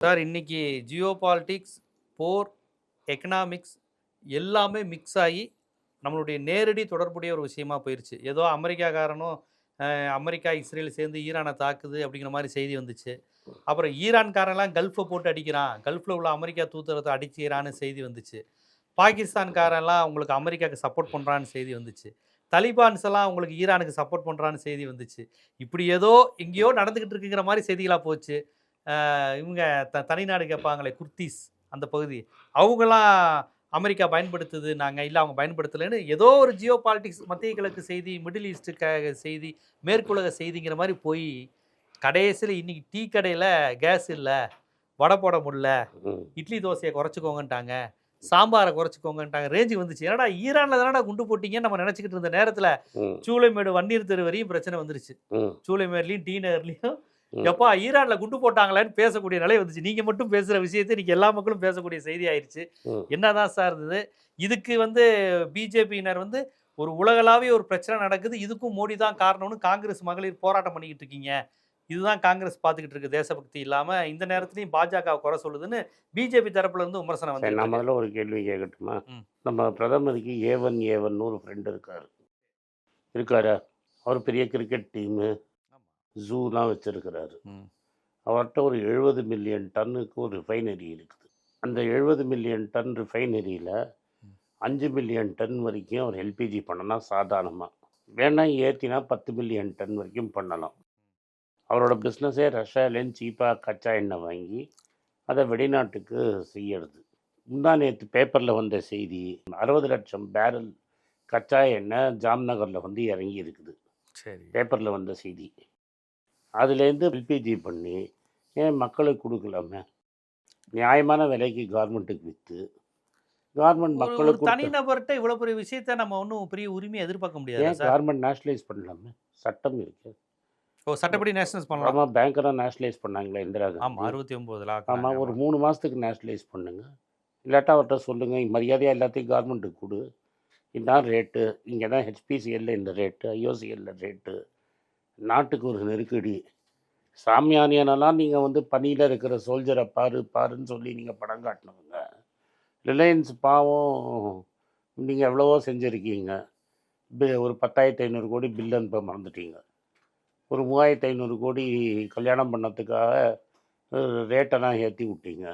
Sir இன்னைக்கு Jio politics, போர், economics எல்லாமே mix ஆகி நம்மளுடைய நேரடி தொடர்புடைய ஒரு விஷயமா போயிருச்சு. ஏதோ அமெரிக்காக்காரனும் அமெரிக்கா, இஸ்ரேல் சேர்ந்து ஈரானை தாக்குது அப்படிங்கிற மாரி செய்தி வந்துச்சு. அப்புறம் ஈரான்காரன்லாம் கல்ஃப போட்டு அடிக்கிறான். கல்ஃப்ல உள்ள அமெரிக்கா தூதரத்த அடிக்கிறான்னு செய்தி வந்துச்சு. பாகிஸ்தான்காரன்லாம் உங்களுக்கு அமெரிக்காவுக்கு சப்போர்ட் பண்றான்னு செய்தி வந்துச்சு. தலிபான்ஸ் எல்லாம் உங்களுக்கு ஈரானுக்கு சப்போர்ட் பண்றான்னு செய்தி வந்துச்சு. இப்படி ஏதோ எங்கேயோ நடந்துகிட்டு இருக்குங்கிற மாரி செய்திகளா போச்சு. இவங்க தனிநாடு கேட்பாங்களே குர்தீஸ் அந்த பகுதி. அவங்கலாம் அமெரிக்கா பயன்படுத்துது நாங்க. இல்ல அவங்க பயன்படுத்தலன்னு ஏதோ ஒரு ஜியோ பாலிட்டிக்ஸ் மத்திய கிழக்கு செய்தி, மிடில் ஈஸ்ட்டுக்காக செய்தி, மேற்குலக செய்திங்கிற மாரி போய் கடைசியில இன்னைக்கு டீ கடையில கேஸ் இல்ல, வடை போட முடியல, இட்லி தோசைய குறைச்சுக்கோங்கன்ட்டாங்க. சாம்பார குறைச்சுக்கோங்கன்ட்டாங்க. ரேஞ்சுக்கு வந்துச்சு. என்னடா ஈரான்ல தானடா குண்டு போட்டீங்கன்னு நம்ம நினைச்சுக்கிட்டு இருந்த நேரத்தில, சூளைமேடு வன்னீர் தெரு வரையும் பிரச்சனை வந்துருச்சு. சூளைமேடுலயும், டி நகர்லயும் எப்பா ஈரான்ல குண்டு போட்டாங்களான்னு பேசக்கூடிய நிலை வந்துச்சு. நீங்க மட்டும் பேசுற விஷயத்த இன்னைக்கு எல்லா மக்களும் பேசக்கூடிய செய்தி ஆயிருச்சு. என்னதான் சார் இருந்தது? இதுக்கு பிஜேபியினர் ஒரு உலகளாவிய ஒரு பிரச்சனை நடக்குது. இதுக்கும் மோடி தான் காரணம்னு காங்கிரஸ் மகளிர் போராட்டம் பண்ணிக்கிட்டு இருக்கீங்க. இதுதான் காங்கிரஸ் பார்த்துக்கிட்டு இருக்கு தேசபக்தி இல்லாம. இந்த நேரத்திலயும் பாஜகவ குறை சொல்லுதுன்னு பிஜேபி தரப்புல இருந்து விமர்சனம் சரி, வந்துகிட்டு நான் இருக்கு. முதல்ல ஒரு கேள்வி கேட்கட்டுமா? நம்ம பிரதமருக்கு ஏவன் ஒரு ஃப்ரெண்ட் இருக்காரா? அவர் பெரிய கிரிக்கெட் டீமு, ஜூலாம் வச்சிருக்கிறாரு. அவர்கிட்ட ஒரு 70 மில்லியன் டன்னுக்கு ஒரு ரிஃபைனரி இருக்குது. அந்த 70 மில்லியன் டன் ரிஃபைனரியில் 5 மில்லியன் டன் வரைக்கும் அவர் எல்பிஜி பண்ணலாம் சாதாரணமாக. வேணா ஏற்றினா 10 மில்லியன் டன் வரைக்கும் பண்ணலாம். அவரோட பிஸ்னஸே ரஷ்யாலேருந்து சீப்பாக கச்சா எண்ணெய் வாங்கி அதை வெளிநாட்டுக்கு செய்யறது. முந்தா நேற்று பேப்பரில் வந்த செய்தி, 60 லட்சம் பேரல் கச்சா எண்ணெய் ஜாம்நகரில் இறங்கி இருக்குது. சரி. பேப்பரில் வந்த செய்தி. அதுலேருந்து எல்பிஜி பண்ணி ஏன் மக்களுக்கு கொடுக்கலாமே? நியாயமான விலைக்கு கவர்மெண்ட்டுக்கு விற்று கவர்மெண்ட் ஒரு மக்களுக்கு தனிநபர்கிட்ட இவ்வளவு பெரிய விஷயத்த நம்ம ஒன்றும் பெரிய உரிமையை எதிர்பார்க்க முடியாது ஏன் சார். கவர்மெண்ட் நேஷனலைஸ் பண்ணலாமே? சட்டம் இருக்கு. சட்டப்படி நேஷனலைஸ் பண்ணலாம். ஆமாம், பேங்கெல்லாம் நேஷனலைஸ் பண்ணாங்களே இந்திரா காந்தி. ஆமா 69ல ஆமாம், ஒரு 3 மாதத்துக்கு நேஷனலைஸ் பண்ணுங்க. இல்லாட்டா அவர்கிட்ட சொல்லுங்கள், மரியாதையாக எல்லாத்தையும் கவர்மெண்ட்டுக்கு கொடு. இதான் ரேட்டு, இங்கே தான் ஹெச்பிசிஎல்ல இந்த ரேட்டு, ஐஓசிஎல்ல ரேட்டு. நாட்டுக்கு ஒரு நெருக்கடி. சாமியானியனெல்லாம் நீங்கள் பணியில் இருக்கிற சோல்ஜரை பாருன்னு சொல்லி நீங்கள் படம் காட்டினவங்க. ரிலையன்ஸ் பாவம், நீங்கள் எவ்வளவோ செஞ்சுருக்கீங்க. ஒரு 10,500 கோடி பில் அனுப்ப மறந்துட்டீங்க. ஒரு 3,500 கோடி கல்யாணம் பண்ணதுக்காக ரேட்டெல்லாம் ஏற்றி விட்டீங்க.